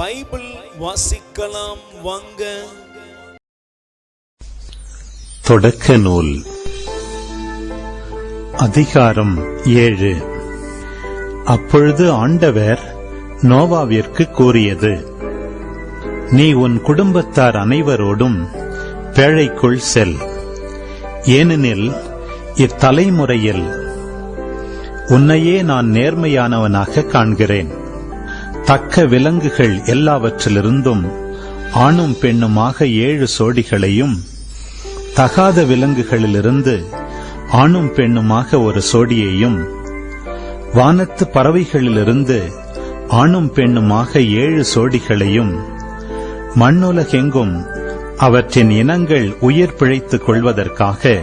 Bible வாசிக்கலாம் வாங்க. தொடக்க நூல் அதிகாரம் 7. அப்பொழுது ஆண்டவர் நோவாவிற்கு கூறியது, நீ உன் குடும்பத்தார் அனைவரோடும் பேழைக்குள் செல். ஏனெனில் இத்தலைமுறையில் உன்னையே நான் நேர்மையானவனாக காண்கிறேன். தக்க விலங்குகள் எல்லாவற்றிலிருந்தும் ஆணும் பெண்ணுமாக 7 சோடிகளையும், தகாத விலங்குகளிலிருந்து ஆணும் பெண்ணுமாக 1 சோடியையும், வானத்து பறவைகளிலிருந்து ஆணும் பெண்ணுமாக 7 சோடிகளையும், மண்ணுலகெங்கும் அவற்றின் இனங்கள் உயிர் பிழைத்துக் கொள்வதற்காக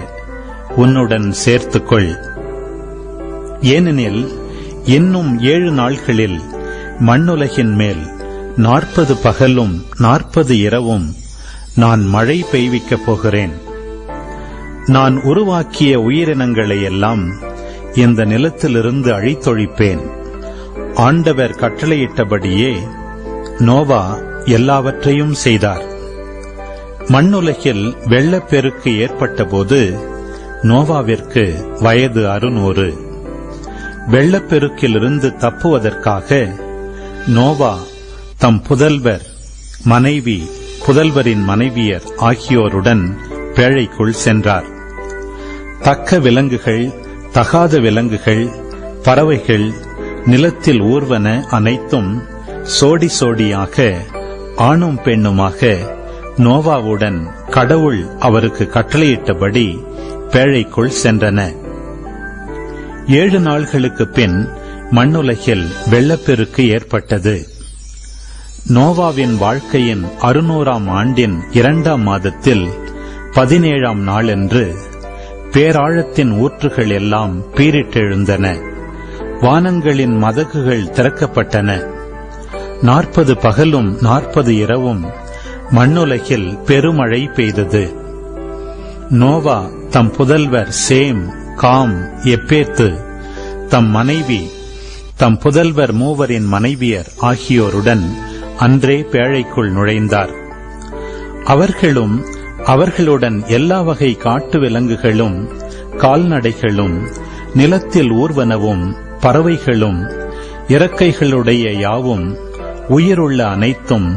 உன்னுடன் சேர்த்துக்கொள். ஏனெனில் இன்னும் 7 நாள்களில் மண்ணுலகின் மேல் 40 பகலும் 40 இரவும் நான் மழை பெய்விக்கப் போகிறேன். நான் உருவாக்கிய உயிரினங்களை எல்லாம் இந்த நிலத்திலிருந்து அழித்தொழிப்பேன். ஆண்டவர் கட்டளையிட்டபடியே நோவா எல்லாவற்றையும் செய்தார். மண்ணுலகில் வெள்ளப்பெருக்கு ஏற்பட்டபோது நோவாவிற்கு வயது 600. வெள்ளப்பெருக்கிலிருந்து தப்புவதற்காக நோவா தம் புதல்வர், மனைவி, புதல்வரின் மனைவியர் ஆகியோருடன் பேழைக்குள் சென்றார். தக்க விலங்குகள், தகாத விலங்குகள், பறவைகள், நிலத்தில் ஊர்வன அனைத்தும் சோடி சோடியாக ஆணும் பெண்ணுமாக நோவாவுடன் கடவுள் அவருக்கு கட்டளையிட்டபடி பேழைக்குள் சென்றன. 7 நாள்களுக்கு பின் மண்ணுலகில் வெள்ளப்பெருக்கு ஏற்பட்டது. நோவாவின் வாழ்க்கையின் 600ஆம் ஆண்டின் 2ஆம் மாதத்தில் 17ஆம் நாளன்று பேராழத்தின் ஊற்றுகள் எல்லாம் பீரிட்டெழுந்தன. வானங்களின் மதகுகள் திறக்கப்பட்டன. 40 பகலும் 40 இரவும் மண்ணுலகில் பெருமழை பெய்தது. நோவா தம் புதல்வர் சேம், காம், எப்பேத்து, தம் மனைவி, தம் புதல்வர் மூவரின் மனைவியர் ஆகியோருடன் அன்றே பேழைக்குள் நுழைந்தார். அவர்களும் அவர்களுடன் எல்லா வகை காட்டு விலங்குகளும், கால்நடைகளும், நிலத்தில் ஊர்வனவும், பறவைகளும், இறக்கைகளுடைய யாவும், உயிருள்ள அனைத்தும்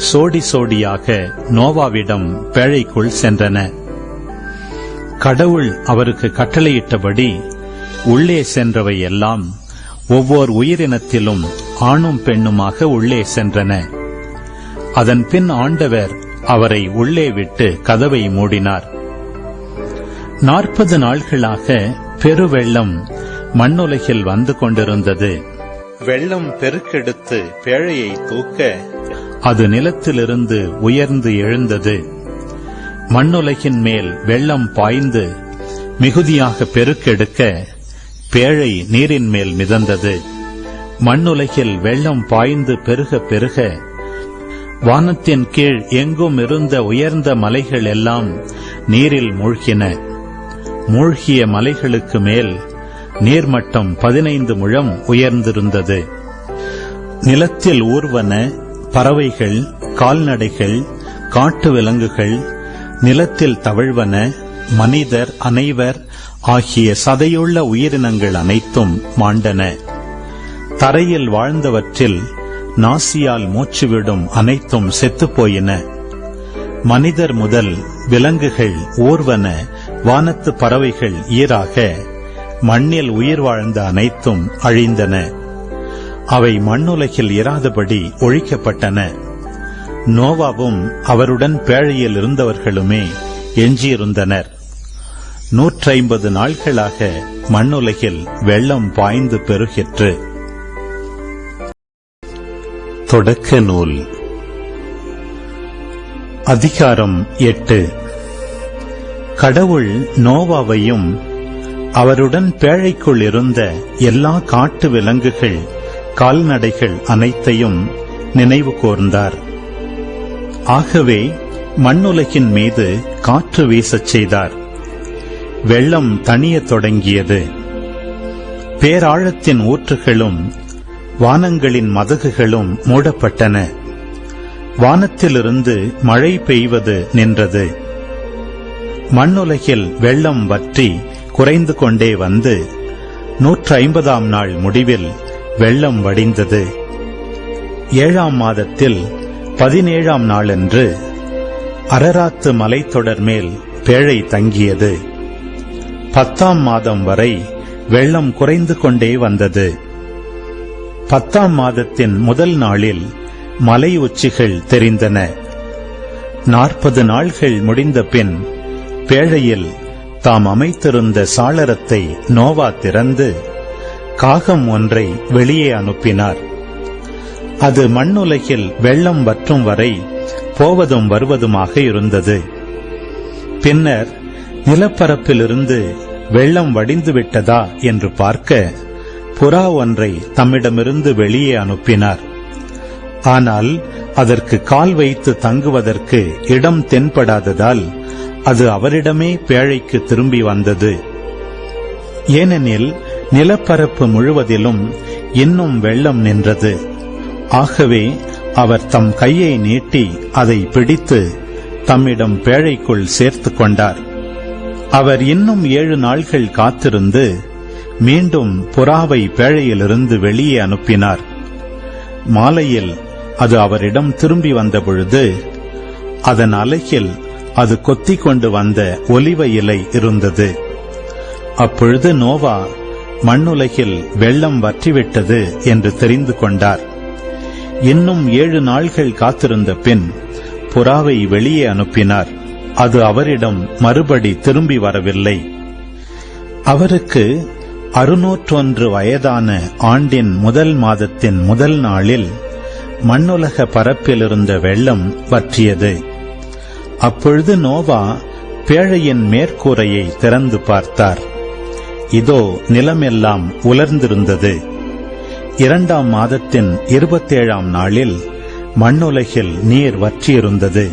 சோடி சோடியாக நோவாவிடம் பேழைக்குள் சென்றன. கடவுள் அவருக்கு கட்டளையிட்டபடி உள்ளே சென்றவை எல்லாம் ஒவ்வொரு உயிரினத்திலும் ஆணும் பெண்ணுமாக உள்ளே சென்றன. அதன் பின் ஆண்டவர் அவரை உள்ளே விட்டு கதவை மூடினார். 40 நாள்களாக பெருவெள்ளம் மண்ணுலகில் வந்து கொண்டிருந்தது. வெள்ளம் பெருக்கெடுத்து பேழையை தூக்க அது நிலத்திலிருந்து உயர்ந்து எழுந்தது. மண்ணுலகின் மேல் வெள்ளம் பாய்ந்து மிகுதியாக பெருக்கெடுக்க பேழை நீரின் மேல் மிதந்தது. மண்ணுலகில் வெள்ளம் பாய்ந்து பெருக பெருக வானத்தின் கீழ் எங்கும் இருந்த உயர்ந்த மலைகள் எல்லாம் நீரில் மூழ்கின. மூழ்கிய மலைகளுக்கு மேல் நீர்மட்டம் 15 முழம் உயர்ந்திருந்தது. நிலத்தில் ஊர்வன, பறவைகள், கால்நடைகள், காட்டு விலங்குகள், நிலத்தில் தவழ்வன, மனிதர் அனைவர் ஆகிய சதையுள்ள உயிரினங்கள் அனைத்தும் மாண்டன. தரையில் வாழ்ந்தவற்றில் நாசியால் மூச்சுவிடும் அனைத்தும் செத்துப்போயின. மனிதர் முதல் விலங்குகள், ஊர்வன, வானத்து பறவைகள் ஈராக மண்ணில் உயிர் வாழ்ந்த அனைத்தும் அழிந்தன. அவை மண்ணுலகில் இராதபடி ஒழிக்கப்பட்டன. நோவாவும் அவருடன் பேழையில் இருந்தவர்களுமே எஞ்சியிருந்தனர். 150 நாள்களாக மண்ணுலகில் வெள்ளம் பாய்ந்து பெருகிற்று. தொடக்க நூல் அதிகாரம் 8. கடவுள் நோவாவையும் அவருடன் பேழைக்குள் இருந்த எல்லா காட்டு விலங்குகள், கால்நடைகள் அனைத்தையும் நினைவு கூர்ந்தார். ஆகவே மண்ணுலகின் மீது காற்று வீசச் செய்தார். வெள்ளம் தணியத் தொடங்கியது. பேராழத்தின் ஊற்றுகளும் வானங்களின் மதகுகளும் மூடப்பட்டன. வானத்திலிருந்து மழை பெய்வது நின்றது. மண்ணுலகில் வெள்ளம் வற்றி குறைந்து கொண்டே வந்து 150ஆம் நாள் முடிவில் வெள்ளம் வடிந்தது. 7ஆம் மாதத்தில் 17ஆம் நாளன்று அரராத்து மலைத்தொடர் மேல் பேழை தங்கியது. 10ஆம் மாதம் வரை வெள்ளம் குறைந்து கொண்டே வந்தது. 10ஆம் மாதத்தின் முதல் நாளில் மலை உச்சிகள் தெரிந்தன. 40 நாள்கள் முடிந்த பின் பேழையில் தாம் அமைத்திருந்த சாளரத்தை நோவா திறந்து காகம் ஒன்றை வெளியே அனுப்பினார். அது மண்ணுலகில் வெள்ளம் வற்றும் வரை போவதும் வருவதுமாக இருந்தது. பின்னர் நிலப்பரப்பிலிருந்து வெள்ளம் வடிந்துவிட்டதா என்று பார்க்க புறா ஒன்றை தம்மிடமிருந்து வெளியே அனுப்பினார். ஆனால் அதற்கு கால் வைத்து தங்குவதற்கு இடம் தென்படாததால் அது அவரிடமே பேழைக்கு திரும்பி வந்தது. ஏனெனில் நிலப்பரப்பு முழுவதிலும் இன்னும் வெள்ளம் நின்றது. ஆகவே அவர் தம் கையை நீட்டி அதை பிடித்து தம்மிடம் பேழைக்குள் சேர்த்துக் கொண்டார். அவர் இன்னும் 7 நாள்கள் காத்திருந்து மீண்டும் புறாவை பேழையிலிருந்து வெளியே அனுப்பினார். மாலையில் அது அவரிடம் திரும்பி வந்தபொழுது அதன் அலகில் அது கொத்திக் கொண்டு வந்த ஒலிவ இலை இருந்தது. அப்பொழுது நோவா மண்ணுலகில் வெள்ளம் வற்றிவிட்டது என்று தெரிந்து கொண்டார். இன்னும் 7 நாள்கள் காத்திருந்த பின் புறாவை வெளியே அனுப்பினார். அது அவரிடம் மறுபடி திரும்பி வரவில்லை. அவருக்கு 601 வயதான ஆண்டின் முதல் மாதத்தின் முதல் நாளில் மண்ணுலக பரப்பிலிருந்த வெள்ளம் வற்றியது. அப்பொழுது நோவா பேழையின் மேற்கூரையை திறந்து பார்த்தார். இதோ நிலமெல்லாம் உலர்ந்திருந்தது. 2ஆம் மாதத்தின் 27ஆம் நாளில் மண்ணுலகில் நீர் வற்றியிருந்தது.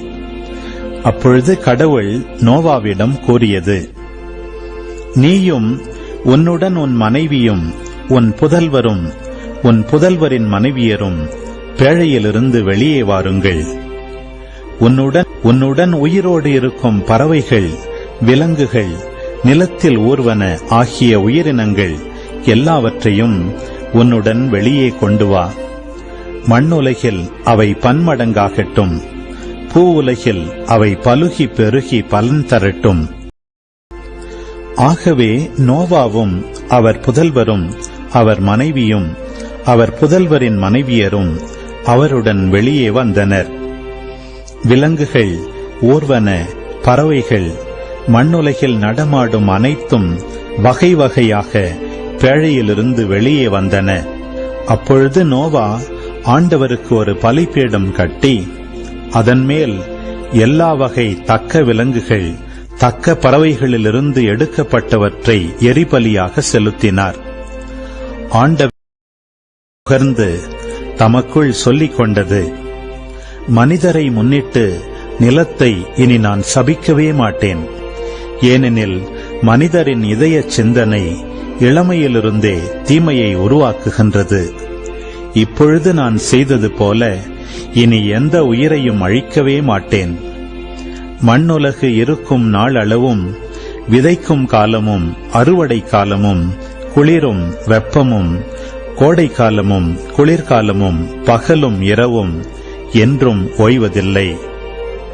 அப்பொழுது கடவுள் நோவாவிடம் கூறியது, நீயும் உன்னுடன் உன் மனைவியும் உன் புதல்வரும் உன் புதல்வரின் மனைவியரும் பேழையிலிருந்து வெளியே வாருங்கள். உன்னுடன் உயிரோடு இருக்கும் பறவைகள், விலங்குகள், நிலத்தில் ஊர்வன ஆகிய உயிரினங்கள் எல்லாவற்றையும் உன்னுடன் வெளியே கொண்டு வா. மண்ணுலகில் அவை பன்மடங்காகட்டும். பூ உலகில் அவை பலுகி பெருகி பலன் தரட்டும். ஆகவே நோவாவும் அவர் புதல்வரும் அவர் மனைவியும் அவர் புதல்வரின் மனைவியரும் அவருடன் வெளியே வந்தனர். விலங்குகள், ஊர்வன, பறவைகள், மண்ணுலகில் நடமாடும் அனைத்தும் வகை வகையாக பேழையிலிருந்து வெளியே வந்தன. அப்பொழுது நோவா ஆண்டவருக்கு ஒரு பலிபீடம் கட்டி அதன் மேல் எல்லா வகை தக்க விலங்குகள், தக்க பறவைகளிலிருந்து எடுக்கப்பட்டவற்றை எரிபலியாக செலுத்தினார். ஆண்டவர் புகழ்ந்து தமக்குள் சொல்லிக் கொண்டது, மனிதரை முன்னிட்டு நிலத்தை இனி நான் சபிக்கவே மாட்டேன். ஏனெனில் மனிதரின் இதய சிந்தனை இளமையிலிருந்தே தீமையை உருவாக்குகின்றது. இப்பொழுது நான் செய்தது போல இனி எந்த உயிரையும் அழிக்கவே மாட்டேன். மண்ணுலகு இருக்கும் நாள் அளவும் விதைக்கும் காலமும் அறுவடை காலமும் குளிரும் வெப்பமும் கோடை காலமும் குளிர்காலமும் பகலும் இரவும் என்றும் ஓய்வதில்லை.